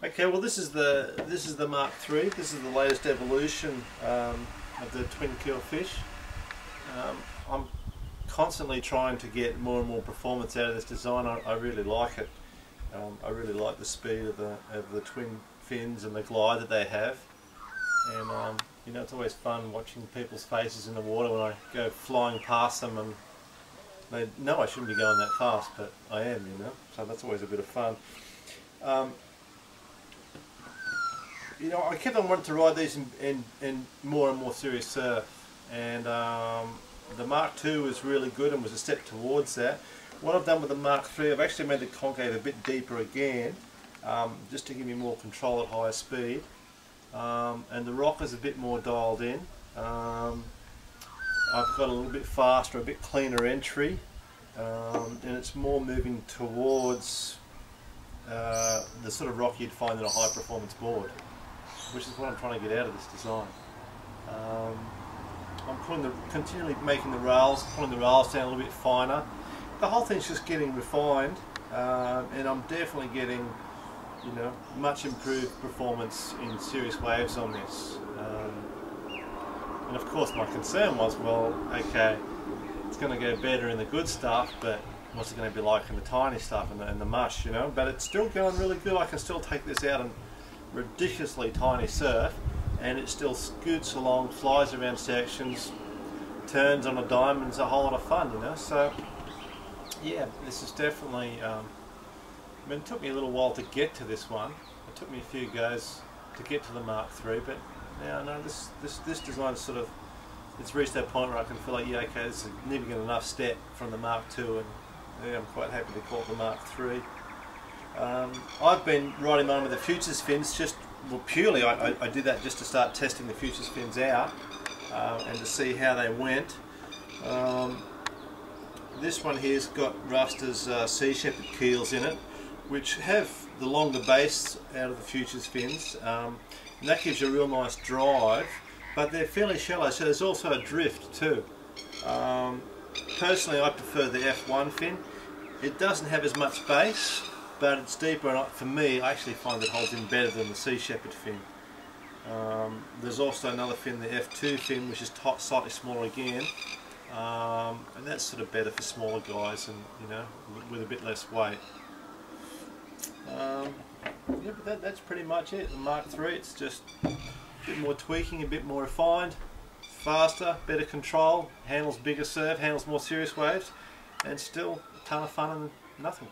Okay, well this is the Mark III. This is the latest evolution of the twin keel fish. I'm constantly trying to get more and more performance out of this design. I really like it. I really like the speed of the twin fins and the glide that they have. And you know, it's always fun watching people's faces in the water when I go flying past them, and they know I shouldn't be going that fast, but I am, you know. So that's always a bit of fun. You know, I kept on wanting to ride these in more and more serious surf, and the Mark II was really good and was a step towards that. What I've done with the Mark III, I've actually made the concave a bit deeper again, just to give me more control at higher speed, and the rocker's a bit more dialed in. I've got a little bit faster, a bit cleaner entry, and it's more moving towards the sort of rock you'd find in a high performance board, which is what I'm trying to get out of this design. I'm continually making the rails, pulling the rails down a little bit finer. The whole thing's just getting refined, and I'm definitely getting, you know, much improved performance in serious waves on this. And of course my concern was, well, okay, it's going to go better in the good stuff, but what's it going to be like in the tiny stuff and the mush, you know? But it's still going really good. I can still take this out in ridiculously tiny surf, and it still scoots along, flies around sections, turns on a dime, and it's a whole lot of fun, you know. So yeah, this is definitely, I mean, it took me a little while to get to this one. It took me a few goes to get to the Mark III, but now no, this design is sort of, it's reached that point where I can feel like, yeah, okay, this is a significant enough step from the Mark II, and yeah, I'm quite happy to call it the Mark III. I've been riding on with the Futures fins, just, well, purely I did that just to start testing the Futures fins out, and to see how they went. This one here's got Ruster's Sea Shepherd keels in it, which have the longer base out of the Futures fins, and that gives you a real nice drive, but they're fairly shallow, so there's also a drift too. Personally, I prefer the F1 fin. It doesn't have as much base, but it's deeper, and for me, I actually find it holds in better than the Sea Shepherd fin. There's also another fin, the F2 fin, which is slightly smaller again, and that's sort of better for smaller guys and, you know, with a bit less weight. Yeah, but that's pretty much it. The Mark III, it's just a bit more tweaking, a bit more refined, faster, better control, handles bigger surf, handles more serious waves, and still a ton of fun and nothing.